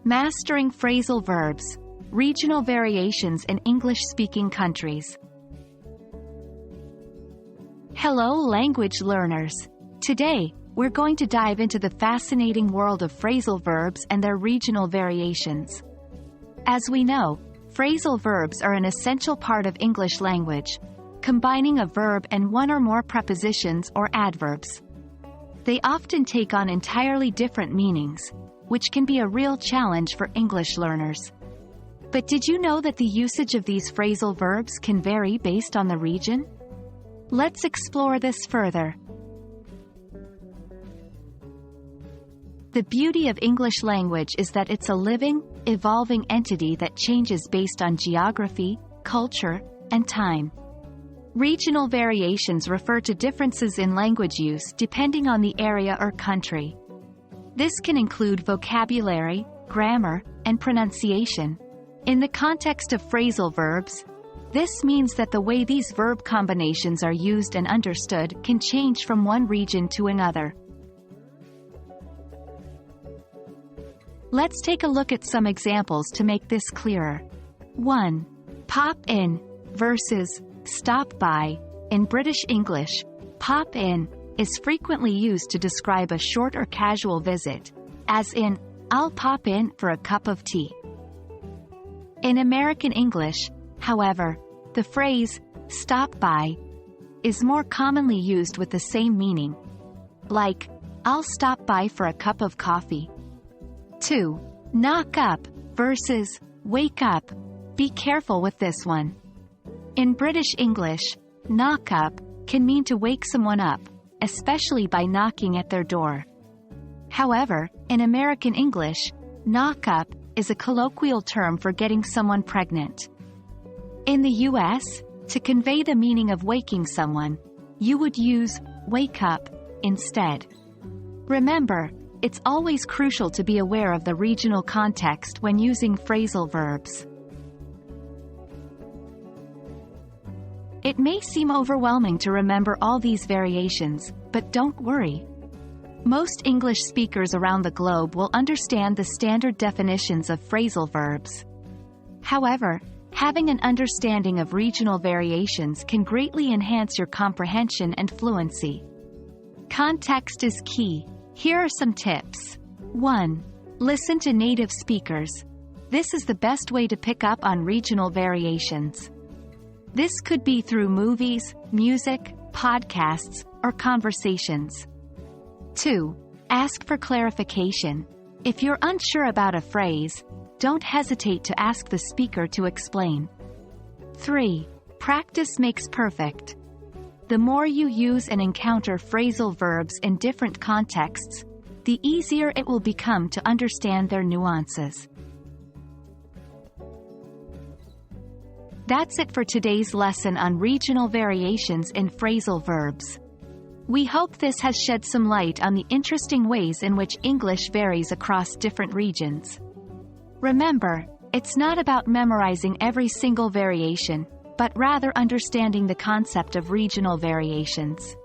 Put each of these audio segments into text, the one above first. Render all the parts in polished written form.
Mastering phrasal verbs. Regional variations in English-speaking countries. Hello, language learners. Today, we're going to dive into the fascinating world of phrasal verbs and their regional variations. As we know, phrasal verbs are an essential part of English language, combining a verb and one or more prepositions or adverbs. They often take on entirely different meanings, which can be a real challenge for English learners. But did you know that the usage of these phrasal verbs can vary based on the region? Let's explore this further. The beauty of English language is that it's a living, evolving entity that changes based on geography, culture, and time. Regional variations refer to differences in language use depending on the area or country. This can include vocabulary, grammar, and pronunciation. In the context of phrasal verbs, this means that the way these verb combinations are used and understood can change from one region to another. Let's take a look at some examples to make this clearer. 1. Pop in versus stop by. In British English, pop in is frequently used to describe a short or casual visit, as in, I'll pop in for a cup of tea. In American English, however, the phrase, stop by, is more commonly used with the same meaning. Like, I'll stop by for a cup of coffee. 2. Knock up versus wake up. Be careful with this one. In British English, knock up can mean to wake someone up, especially by knocking at their door. However, in American English, knock up is a colloquial term for getting someone pregnant. In the US, to convey the meaning of waking someone, you would use wake up instead. Remember, it's always crucial to be aware of the regional context when using phrasal verbs. It may seem overwhelming to remember all these variations, but don't worry. Most English speakers around the globe will understand the standard definitions of phrasal verbs. However, having an understanding of regional variations can greatly enhance your comprehension and fluency. Context is key. Here are some tips. 1. Listen to native speakers. This is the best way to pick up on regional variations. This could be through movies, music, podcasts, or conversations. 2. Ask for clarification. If you're unsure about a phrase, don't hesitate to ask the speaker to explain. 3. Practice makes perfect. The more you use and encounter phrasal verbs in different contexts, the easier it will become to understand their nuances. That's it for today's lesson on regional variations in phrasal verbs. We hope this has shed some light on the interesting ways in which English varies across different regions. Remember, it's not about memorizing every single variation, but rather understanding the concept of regional variations.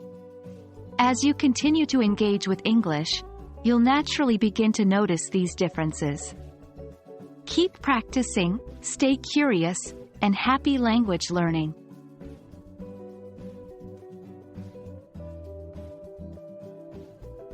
As you continue to engage with English, you'll naturally begin to notice these differences. Keep practicing, stay curious, and happy language learning.